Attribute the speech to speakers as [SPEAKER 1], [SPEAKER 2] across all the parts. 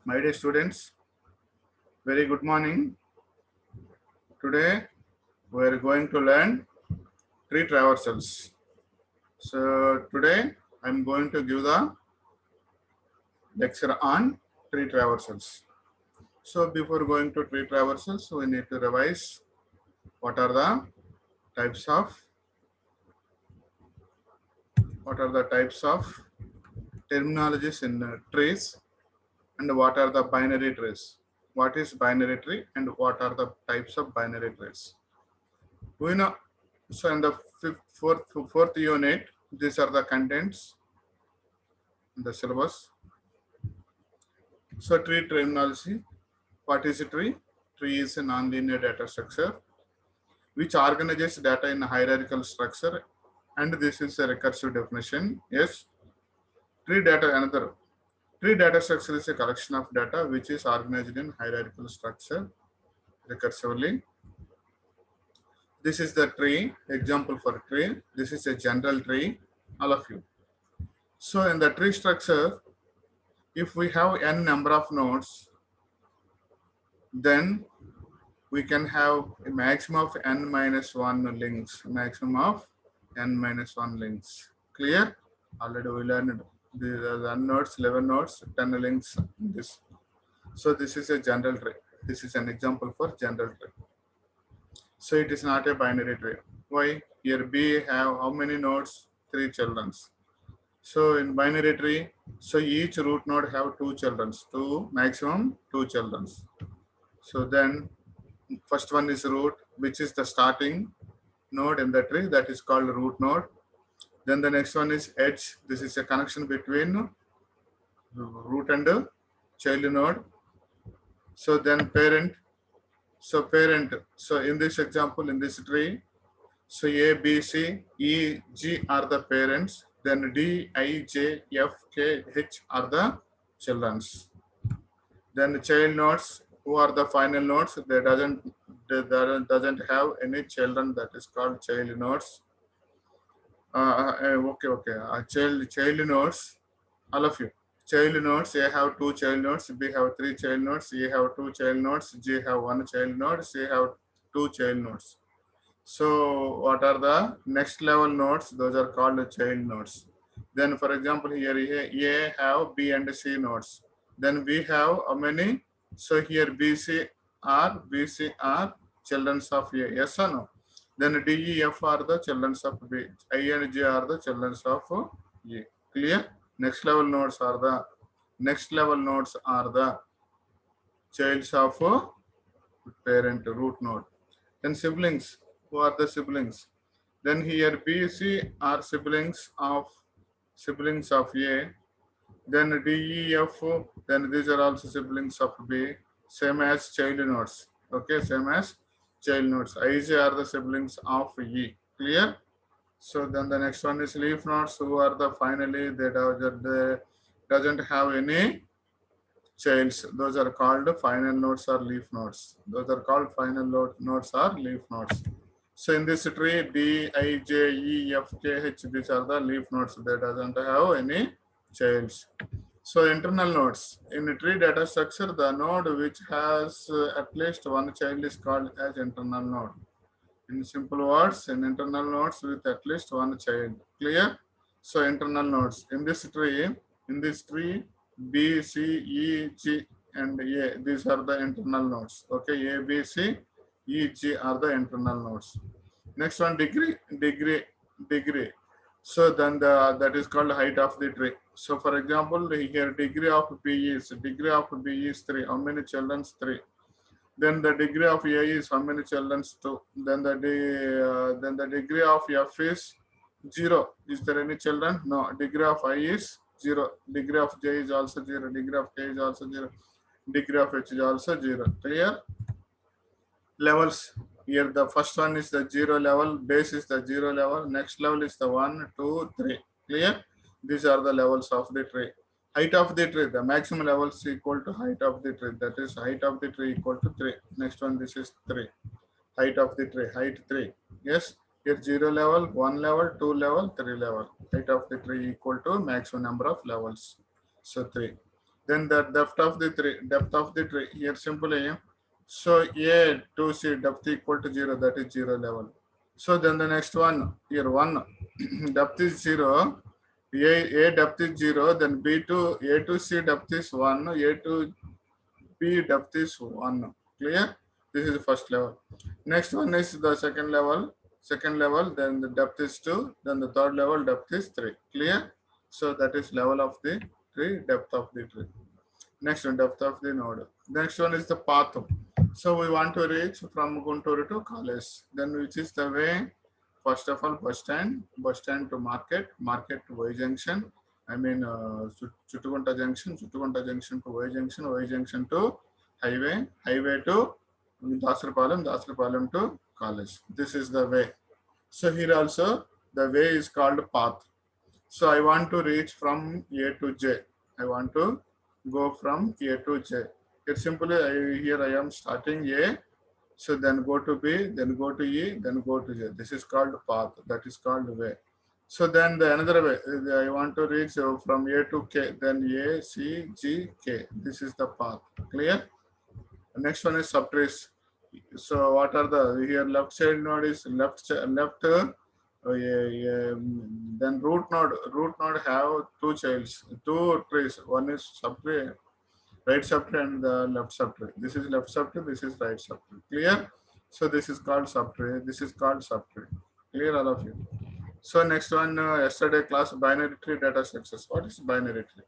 [SPEAKER 1] My dear students, very good morning. Today we are going to learn tree traversals. So today I am going to give the lecture on tree traversals. So before going to tree traversals, we need to revise what are the types of terminologies in trees and what are the binary trees. What is binary tree and what are the types of binary trees? We know. So in the fourth unit, these are the contents in the syllabus. So tree terminology. What is a tree? Tree is a nonlinear data structure which organizes data in a hierarchical structure, and this is a recursive definition. Yes, tree data another. Tree data structure is a collection of data which is organized in hierarchical structure recursively. This is the tree example for tree. This is a general tree. All of you. So in the tree structure, if we have n number of nodes, then we can have a maximum of n minus 1 links. Maximum of n minus 1 links. Clear? Already we learned the nodes, 11 nodes, 10 links. This. So this is a general tree. This is an example for general tree. So it is not a binary tree. Why? Here B have how many nodes? 3 children. So in binary tree, so each root node have 2 children, maximum 2 children. So then first one is root, which is the starting node in the tree, that is called root node. Then the next one is edge. This is a connection between root and child node. So then parent. So parent. So in this example, in this tree, so A, B, C, E, G are the parents. Then D, I, J, F, K, H are the children. Then child nodes, who are the final nodes? They doesn't have any children. That is called child nodes. Okay. Child nodes. All of you. Child nodes. A have 2 child nodes. B have 3 child nodes. E have 2 child nodes. G have 1 child node. C have 2 child nodes. So what are the next level nodes? Those are called child nodes. Then for example here A have B and C nodes. Then we have how many? So here BC are children of A. Yes or no? Then D, E, F are the children of B. I and J are the children of E. Clear? Next level nodes are the childs of parent root node. Then siblings. Who are the siblings? Then here B, C are siblings of A. Then D, E, F. Then these are also siblings of B. Same as child nodes. Okay, same as child nodes. I, J are the siblings of E. Clear? So then the next one is leaf nodes. Who are the finally they doesn't have any childs. Those are called final nodes or leaf nodes. Those are called final nodes or leaf nodes. So in this tree, D, I, J, E, F, K, H, these are the leaf nodes. They doesn't have any childs. So internal nodes. In a tree data structure, the node which has at least one child is called as internal node. In simple words, in internal nodes with at least one child. Clear? So internal nodes. In this tree, B, C, E, G, and A. These are the internal nodes. Okay, A, B, C, E, G are the internal nodes. Next one, degree. So then that is called height of the tree. So for example, here degree of B is 3. How many children? 3. Then the degree of A is how many children? 2. Then the degree of F is 0. Is there any children? No. Degree of I is 0. Degree of J is also 0. Degree of K is also 0. Degree of H is also 0. Clear? Levels. Here the first one is the 0 level. Base is the 0 level. Next level is the 1, 2, 3. Clear? These are the levels of the tree. Height of the tree, the maximum level is equal to height of the tree. That is height of the tree equal to 3. Next one, this is 3. Height of the tree, height 3. Yes, here 0 level, 1 level, 2 level, 3 level. Height of the tree equal to maximum number of levels. So 3. Then the depth of the tree here simply. So A to C depth equal to 0, that is 0 level. So then the next one here 1 depth is 0, A depth is 0, then B to A to C depth is 1, A to B depth is 1. Clear? This is the first level. Next one is the second level. Second level, then the depth is 2, then the third level depth is 3. Clear? So that is level of the tree, depth of the tree. Next one, depth of the node. Next one is the path. So we want to reach from Guntur to college. Then which is the way? First of all, bus stand to market, market to Y junction. I mean, Chuttugunta junction to Y junction to highway, highway to Dasarpalam to college. This is the way. So here also the way is called path. So I want to reach from A to J. I want to go from A to J. It's simply here I am starting A. So then go to B, then go to E, then go to J. This is called path. That is called way. So then the another way, I want to reach from A to K, then A, C, G, K. This is the path. Clear? Next one is subtrace. So what are the here left side node is left. Then root node have two childs, two trees. One is subtree, right subtree and the left subtree. This is left subtree. This is right subtree. Clear? So this is called subtree. This is called subtree. Clear all of you? So next one, yesterday class binary tree data structures. What is binary tree?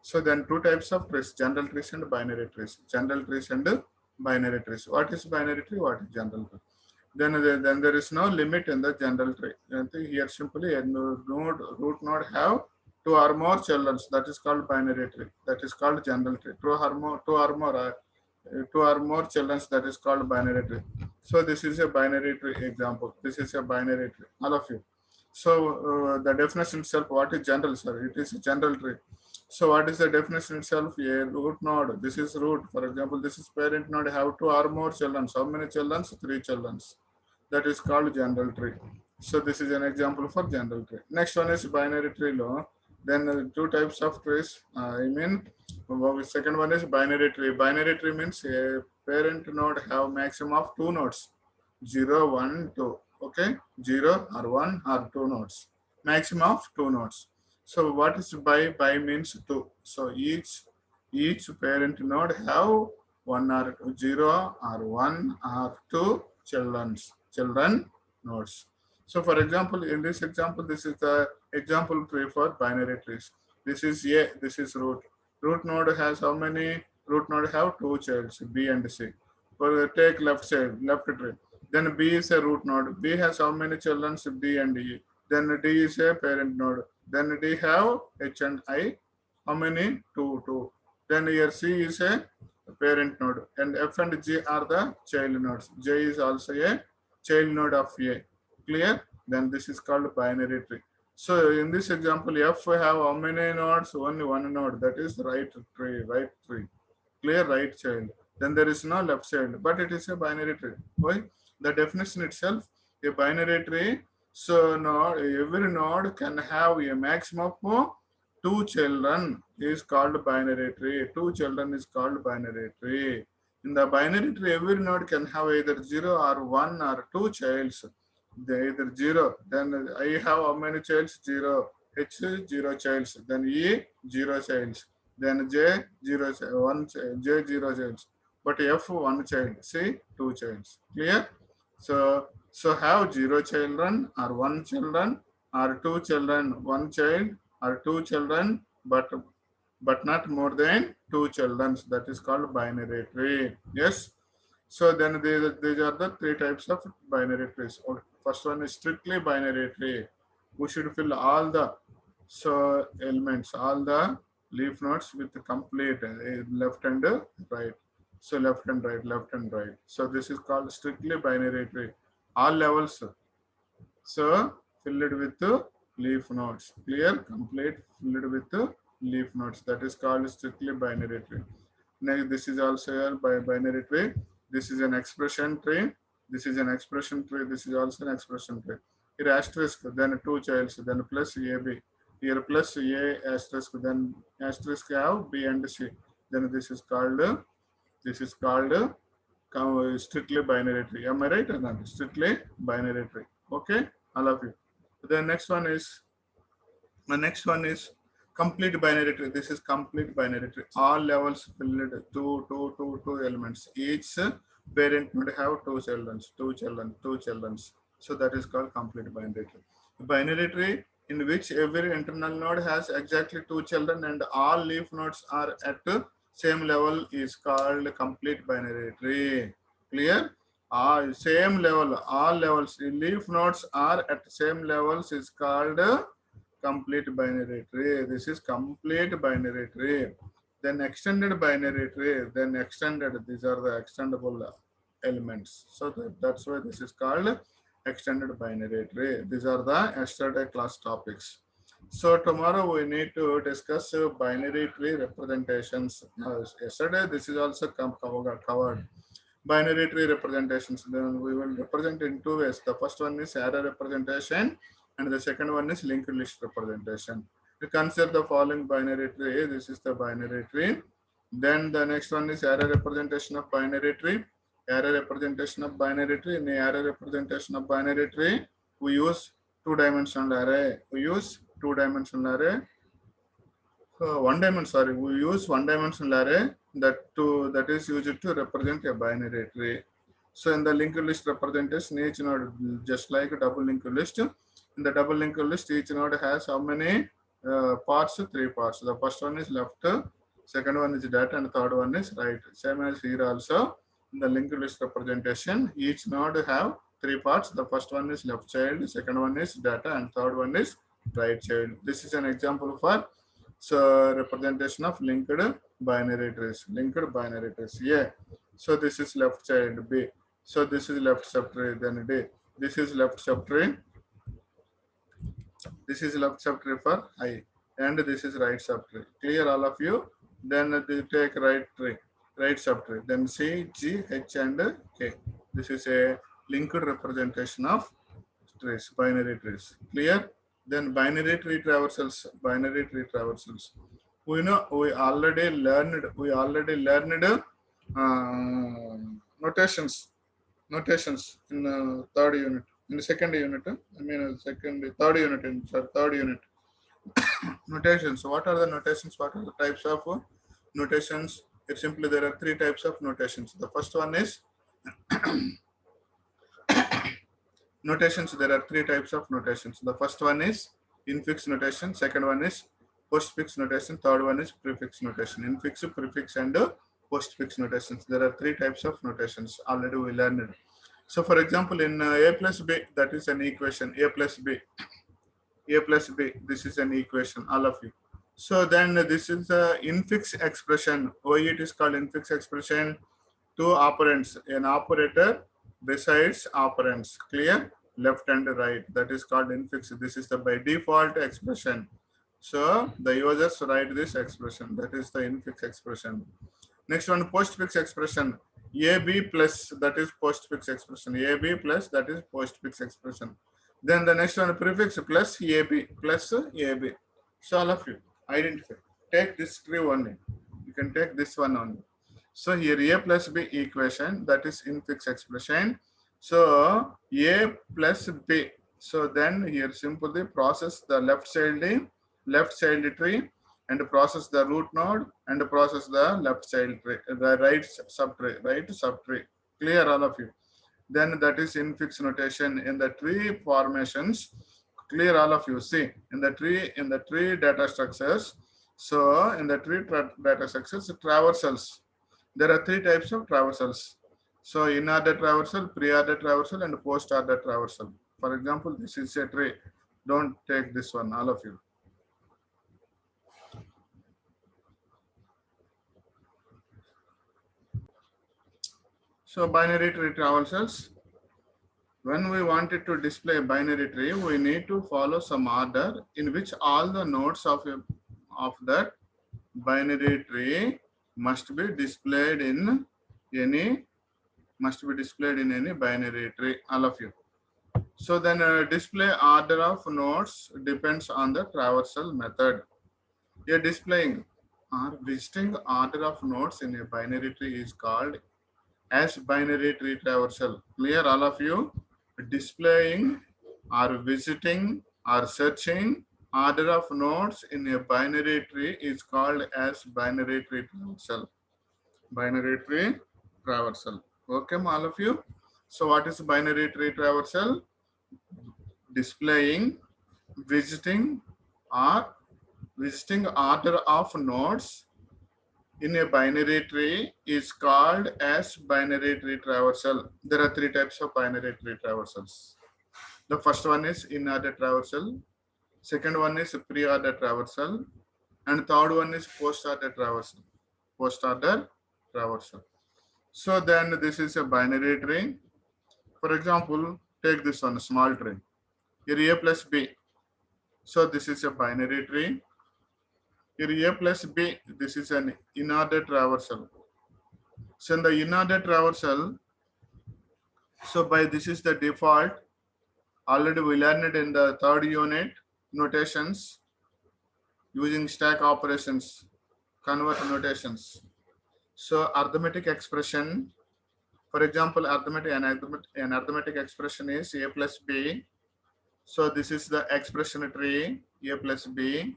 [SPEAKER 1] So then two types of trees, general trees and binary trees. General trees and binary trees. What is binary tree? What is general tree? Then there is no limit in the general tree. And here simply a root node have two or more children. That is called binary tree. That is called general tree. Two or more children. That is called binary tree. So this is a binary tree example. This is a binary tree. All of you. So the definition itself, what is general, sir? It is a general tree. So what is the definition itself? A root node. This is root. For example, this is parent node have two or more children. How many children? Three children. That is called general tree. So this is an example for general tree. Next one is binary tree law. Then two types of trees. Second one is binary tree. Binary tree means a parent node have maximum of two nodes. 0, 1, 2. Okay, 0 or 1 or 2 nodes. Maximum of 2 nodes. So what is by? By means 2. So each parent node have 1 or 0 or 1 or 2 children nodes. So for example, in this example, this is the example tree for binary trees. This is A, this is root. Root node has how many? Root node have two childs, B and C. For take left side, left tree. Then B is a root node. B has how many children? D and E. Then D is a parent node. Then D have H and I. How many? Two. Then here C is a parent node. And F and G are the child nodes. J is also a child node of A. Clear? Then this is called binary tree. So in this example, F have how many nodes? Only one node. That is right tree. Clear, right child. Then there is no left child, but it is a binary tree. Why? The definition itself, a binary tree. So every node can have a maximum of two children is called binary tree. Two children is called binary tree. In the binary tree, every node can have either 0 or 1 or 2 childs. Either 0, then I have how many childs? 0. H 0 childs. Then E 0 childs. Then J 0 1 J 0 childs. But F 1 child. C 2 childs. Clear? So have 0 children or 1 children or 2 children, 1 child or 2 children, but not more than 2 children. That is called binary tree. Yes. So then these are the three types of binary trees. First one is strictly binary tree. We should fill all the elements, all the leaf nodes with complete left and right. So left and right, left and right. So this is called strictly binary tree. All levels. So fill it with leaf nodes. Clear, complete, filled with leaf nodes. That is called strictly binary tree. Next, this is also a binary tree. This is an expression tree. This is an expression tree. This is also an expression tree. Here asterisk, then two childs, then plus AB. here plus A asterisk, then asterisk have B and C. Then this is called strictly binary tree. Am I right or not? Strictly binary tree. Okay, all of you. The next one is complete binary tree. This is complete binary tree. All levels filled two elements. Each parent would have two children. So that is called complete binary tree. Binary tree in which every internal node has exactly two children and all leaf nodes are at same level is called complete binary tree. Clear? Same level, all levels. Leaf nodes are at same levels is called complete binary tree. This is complete binary tree. Then extended binary tree. Then extended. These are the extendable elements. So that's why this is called extended binary tree. These are the yesterday class topics. So tomorrow we need to discuss binary tree representations. Yesterday this is also covered. Binary tree representations. Then we will represent in two ways. The first one is array representation and the second one is linked list representation. To consider the following binary tree. This is the binary tree. Then the next one is array representation of binary tree. Array representation of binary tree. In the array representation of binary tree, we use two-dimensional array. We use two-dimensional array. We use one-dimensional array that is used to represent a binary tree. So in the linked list representation, each node just like a double linked list. In the double linked list, each node has how many parts? Three parts. The first one is left, second one is data, and third one is right. Same as here also. In the linked list representation, each node have three parts. The first one is left child, second one is data, and third one is right child. This is an example for representation of linked binary trees. Yeah. So this is left child B. So this is left subtree, then D. This is left subtree. This is left subtree for I. And this is right subtree. Clear all of you? Then they take right subtree. Then C, G, H and K. This is a linked representation of trees, binary trees. Clear? Then binary tree traversals. We know we already learned notations in third unit. In the second unit, third unit. Notations. What are the notations? What are the types of notations? It's simply there are three types of notations. The first one is notations. There are three types of notations. The first one is infix notation. Second one is postfix notation. Third one is prefix notation. Infix, prefix, and postfix notations. There are three types of notations. Already we learned. So, for example, in A plus B, that is an equation. A plus B. This is an equation. All of you. So then this is the infix expression. Why it is called infix expression? Two operands. An operator besides operands. Clear? Left and right. That is called infix. This is the by default expression. So the users write this expression. That is the infix expression. Next one, postfix expression. AB plus, that is postfix expression. AB plus, that is postfix expression. Then the next one, prefix plus AB. So all of you identify. Take this tree only. You can take this one only. So here A plus B equation, that is infix expression. So A plus B. So then here simply process the left child tree and process the root node and process the left child tree, the right subtree. Clear all of you? Then that is infix notation in the tree formations. Clear all of you? See in the tree data structures. So in the tree data structures, traversals. There are three types of traversals. So in-order traversal, pre-order traversal, and post-order traversal. For example, this is a tree. Don't take this one, all of you. So binary tree traversals. When we wanted to display a binary tree, we need to follow some order in which all the nodes of that binary tree must be displayed in any binary tree. All of you. So then display order of nodes depends on the traversal method. A displaying or visiting order of nodes in a binary tree is called as binary tree traversal. Clear all of you? Displaying or visiting or searching order of nodes in a binary tree is called as binary tree traversal. Binary tree traversal. Okay, all of you. So what is binary tree traversal? Displaying, visiting, or visiting order of nodes in a binary tree is called as binary tree traversal. There are three types of binary tree traversals. The first one is in-order traversal, second one is pre-order traversal, and third one is post-order traversal. Post-order traversal. So then this is a binary tree. For example, take this one, small tree. Here A plus B. So this is a binary tree. Here A plus B, this is an in-order traversal. So in the in-order traversal, so by this is the default. Already we learned in the third unit notations using stack operations, convert notations. So arithmetic expression, for example, an arithmetic expression is A plus B. So this is the expression tree A plus B.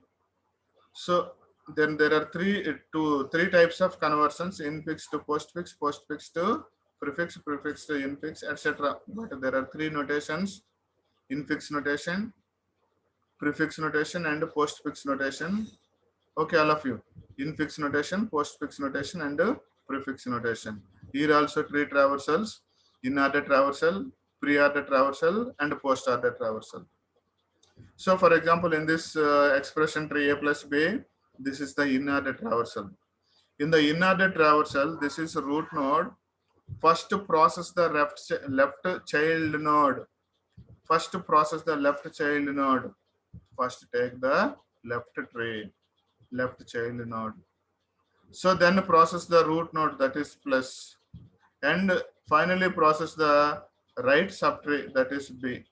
[SPEAKER 1] So then there are three types of conversions: infix to postfix, postfix to prefix, prefix to infix, etc. But there are three notations: infix notation, prefix notation, and postfix notation. Okay, all of you. Infix notation, postfix notation, and prefix notation. Here also three traversals: in-order traversal, pre-order traversal, and post-order traversal. So for example, in this expression tree A plus B, this is the in-order traversal. In the in-order traversal, this is root node. First process the left child node. First process the left child node. First take the left tree, left child node. So then process the root node, that is plus, and finally process the right subtree, that is B.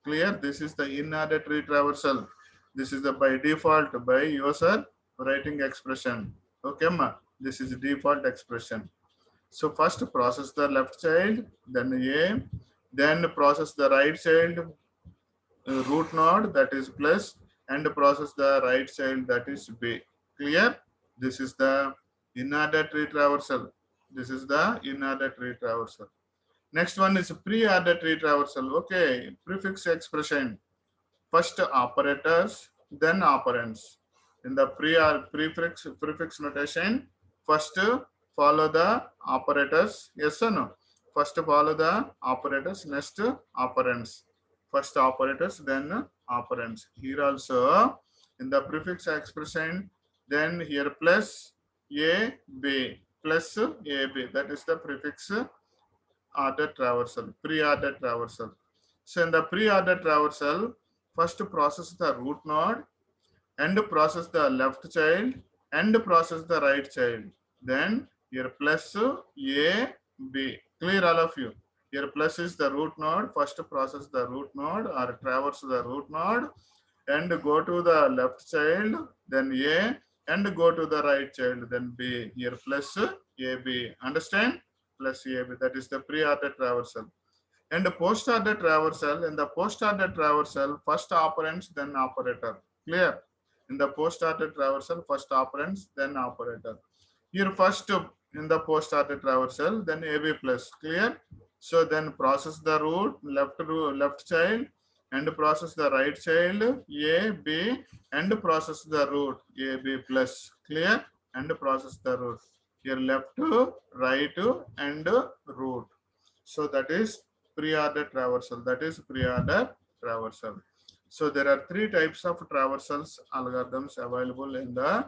[SPEAKER 1] Clear? This is the in-order tree traversal. This is the by default by user writing expression. Okay, ma. This is default expression. So first process the left child, then A, then process the right child root node, that is plus, and process the right child, that is B. Clear? This is the in-order tree traversal. This is the in-order tree traversal. Next one is pre-order tree traversal. Okay, prefix expression. First operators, then operands. In the prefix notation, first follow the operators. Yes or no? First follow the operators, next operands. First operators, then operands. Here also in the prefix expression, then here plus A B, plus A B. That is the prefix order traversal, pre-order traversal. So in the pre-order traversal, first process the root node and process the left child and process the right child. Then here plus A, B. Clear all of you. Here plus is the root node. First process the root node or traverse the root node and go to the left child, then A, and go to the right child, then B. Here plus AB. Understand? Plus AB. That is the pre-order traversal. And the post-order traversal, in the post-order traversal, first operands, then operator. Clear? In the post-order traversal, first operands, then operator. Here first in the post-order traversal, then AB plus. Clear? So then process the root, left child, and process the right child, A, B, and process the root, A, B plus. Clear? And process the root. Here left, right, and root. So that is pre-order traversal. That is pre-order traversal. So there are three types of traversals algorithms available in the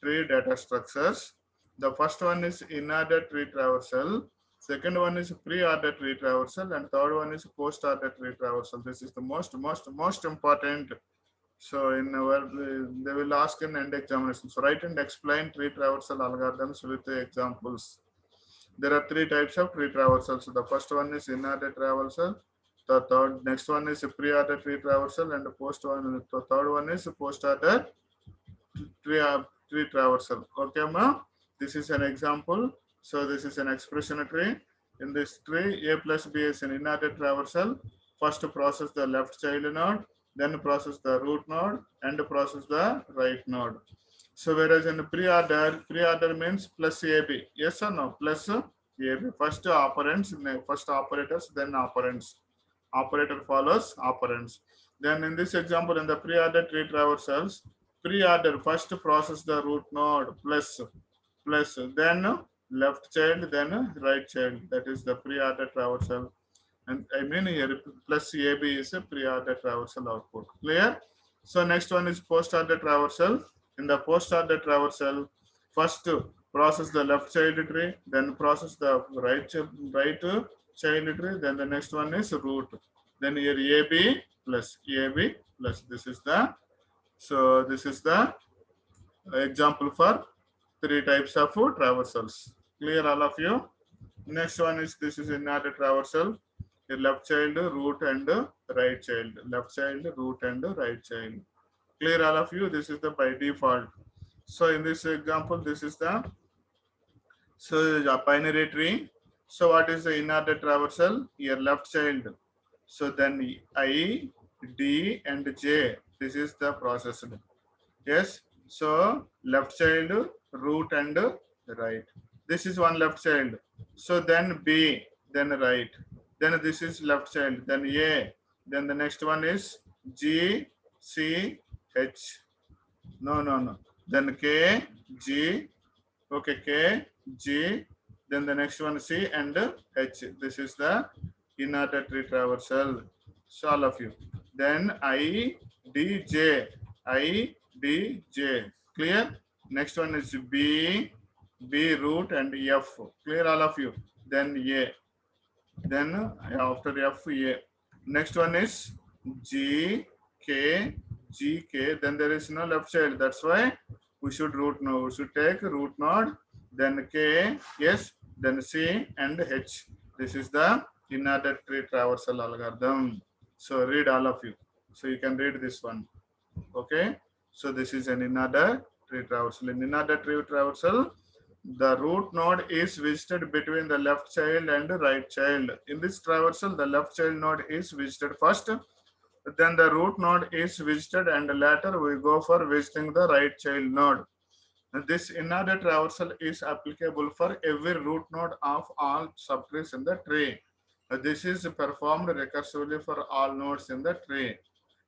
[SPEAKER 1] tree data structures. The first one is in-order tree traversal. Second one is pre-order tree traversal, and third one is post-order tree traversal. This is the most important. So in our they will ask in end examinations. So write and explain tree traversal algorithms with the examples. There are three types of tree traversals. So the first one is in-order traversal. the third next one is pre-order tree traversal, and the third one is post-order tree, tree traversal. Okay, ma. This is an example. So this is an expression tree. In this tree, A plus B is an inner traversal. First process the left child node, then process the root node, and process the right node. So whereas in pre-order means plus AB. Yes or no? Plus AB. First operands, first operators, then operands. Operator follows operands. Then in this example, in the pre-order tree traversals, pre-order first process the root node plus then left child, then right child. That is the pre-order traversal. And I mean here plus AB is a pre-order traversal output. Clear? So next one is post-order traversal. In the post-order traversal, first process the left child tree, then process the right child tree, then the next one is root. Then here AB plus. This is the example for three types of traversals. Clear all of you? Next one is this is another traversal. A left child, root and right child. Left child, root and right child. Clear all of you? This is the by default. So in this example, this is the binary tree. So what is the inner traversal? Here left child. So then I, D and J. This is the processed. Yes. So left child, root and right. This is one left child. So then B, then right. Then this is left child. Then A. Then the next one is G, C, H. No. Then K, G. Okay, K, G. Then the next one C and H. This is the inner tree traversal. So all of you. Then I, D, J. I, D, J. Clear? Next one is B, B root and F. Clear all of you? Then A. Then after F, A. Next one is G, K, G, K. Then there is no left child. That's why we should root node. We should take root node, then K, yes, then C and H. This is the inner tree traversal algorithm. So read all of you. So you can read this one. Okay. So this is an inner tree traversal. In inner tree traversal, the root node is visited between the left child and right child. In this traversal, the left child node is visited first, then the root node is visited, and later we go for visiting the right child node. And this inner traversal is applicable for every root node of all subtrees in the tree. This is performed recursively for all nodes in the tree.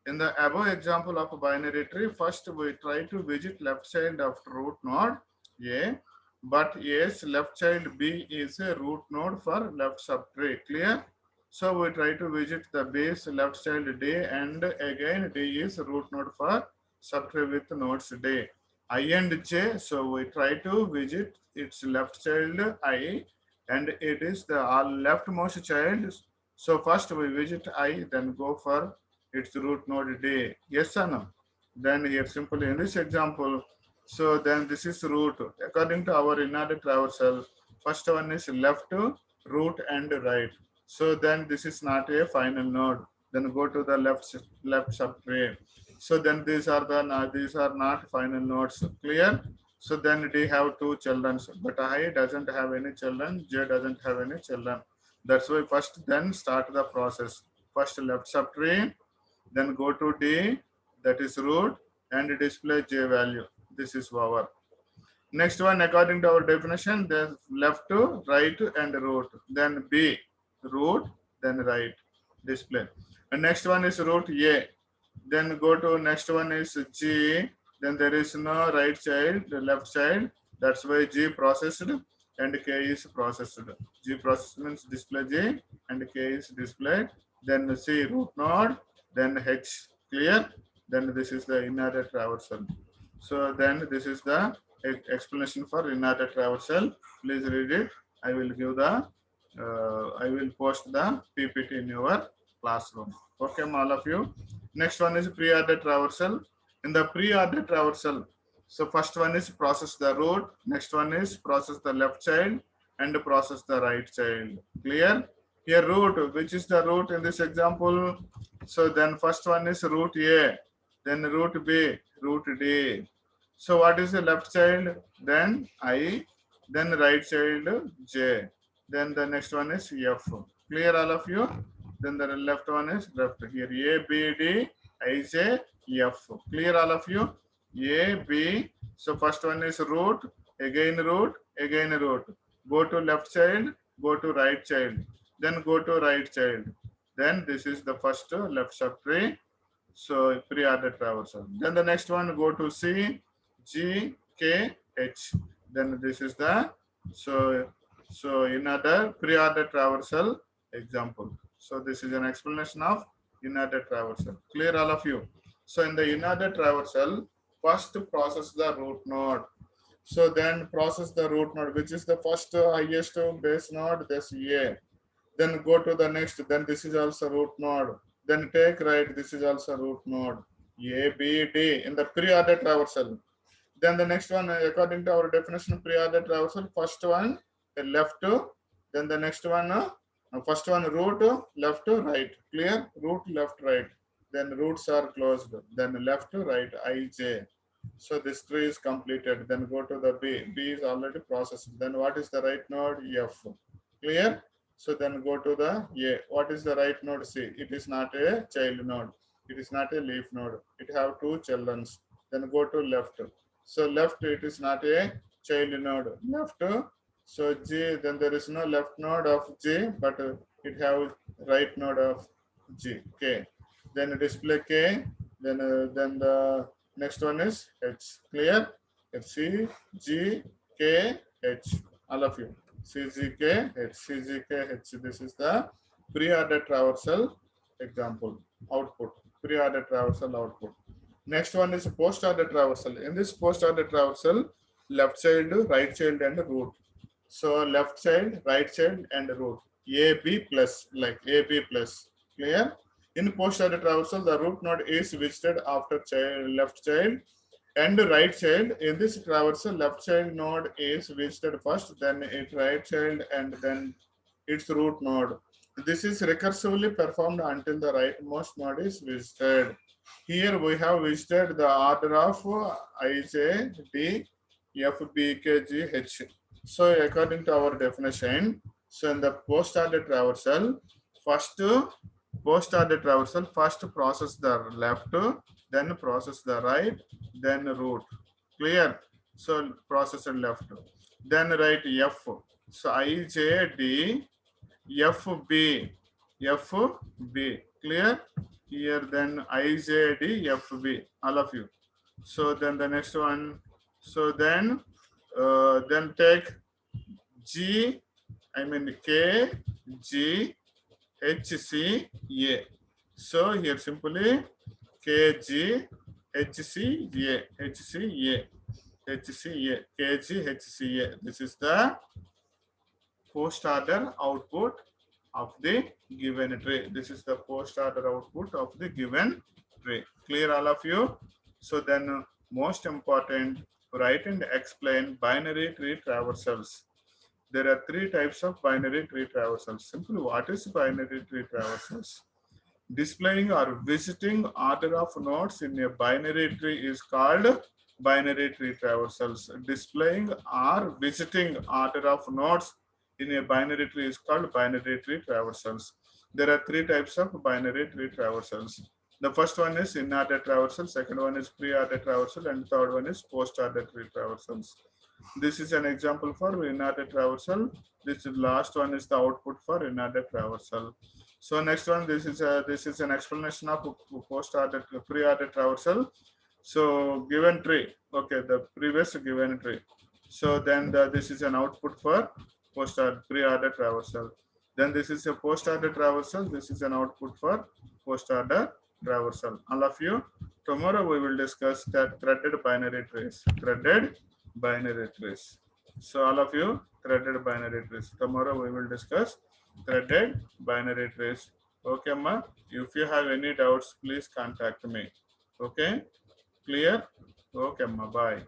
[SPEAKER 1] In the above example of a binary tree, first we try to visit left child of root node A, but A's left child B is a root node for left subtree. Clear? So we try to visit the base left child D, and again D is root node for subtree with nodes D. I and J, so we try to visit its left child I, and it is the leftmost child. So first we visit I, then go for its root node D. Yes or no? Then here simply in this example, so then this is root. According to our inner traversal, first one is left, root and right. So then this is not a final node. Then go to the left subtree. So then these are not final nodes. Clear? So then D have two children, but I doesn't have any children. J doesn't have any children. That's why first then start the process. First left subtree, then go to D, that is root, and display J value. This is our. Next one, according to our definition, there's left to right and root. Then B, root, then right, display. And next one is root A. Then go to next one is G. Then there is no right child, the left child. That's why G processed and K is processed. G processed means display G and K is displayed. Then C root node, then H. Clear? Then this is the inner traversal. So then this is the explanation for inner traversal. Please read it. I will give the I will post the PPT in your classroom. Okay, all of you. Next one is pre-order traversal. In the pre-order traversal, so first one is process the root, next one is process the left child, and process the right child. Clear? Here root, which is the root in this example? So then first one is root A, then root B, root D. So what is the left child? Then I, then right child J. Then the next one is F. Clear all of you? Then the left one is left. Here A, B, D, I, J, F. Clear all of you? A, B. So first one is root, again root, again root. Go to left child, go to right child, then go to right child. Then this is the first left subtree. So pre-order traversal. Then the next one go to C, G, K, H. Then this is the so another pre-order traversal example. So this is an explanation of in-order traversal. Clear all of you? So in the in-order traversal, first process the root node. So then process the root node, which is the first highest base node, this A. Then go to the next, then this is also root node. Then take right, this is also root node. A, B, D in the pre-order traversal. Then the next one, according to our definition of pre-order traversal, first one the left, then the next one, first one root, left, right. Clear? Root, left, right. Then roots are closed. Then left, right, I, J. So this tree is completed. Then go to the B. B is already processed. Then what is the right node? F. Clear? So then go to the A. What is the right node? C. It is not a child node. It is not a leaf node. It have two children. Then go to left. So left, it is not a child node. Left. So G, then there is no left node of G, but it have right node of G. K. Then display K. Then the next one is H. Clear? C, G, K, H. All of you. C, G, K, H. C, G, K, H. This is the pre-order traversal example. Output. Pre-order traversal output. Next one is post-order traversal. In this post-order traversal, left child, right child, and root. So left child, right child, and root. AB plus, like AB plus. Clear? In post-order traversal, the root node is visited after child, left child and right child. In this traversal, left child node is visited first, then its right child, and then its root node. This is recursively performed until the rightmost node is visited. Here we have visited the order of I, J, D, F, B, K, G, H. So according to our definition, so in the post-order traversal, first process the left, then process the right, then root. Clear? So process the left, then write F. So I, J, D, F, B, F, B. Clear? Here then I, J, D, F, B. All of you. So then the next one. So then take G, I mean K, G, H, C, A. So here simply K, G, H, C, A, H, C, A, H, C, A, K, G, H, C, A. This is the post-order output of the given tree. This is the post-order output of the given tree. Clear all of you? So then most important, write and explain binary tree traversals. There are three types of binary tree traversals. Simply, what is binary tree traversals? Displaying or visiting order of nodes in a binary tree is called binary tree traversals. Displaying or visiting order of nodes in a binary tree is called binary tree traversals. There are three types of binary tree traversals. The first one is in-order traversal, second one is pre-order traversal, and third one is post-order tree traversals. This is an example for in-order traversal. This last one is the output for in-order traversal. So next one, this is an explanation of post-order pre-order traversal. So given tree, okay, the previous given tree. So then this is an output for post-order pre-order traversal. Then this is a post-order traversal. This is an output for post-order traversal. All of you, tomorrow we will discuss that threaded binary trees. Threaded binary trees. So all of you, threaded binary trees. Tomorrow we will discuss threaded binary trees. Okay, ma. If you have any doubts, please contact me. Okay, clear? Okay, ma. Bye.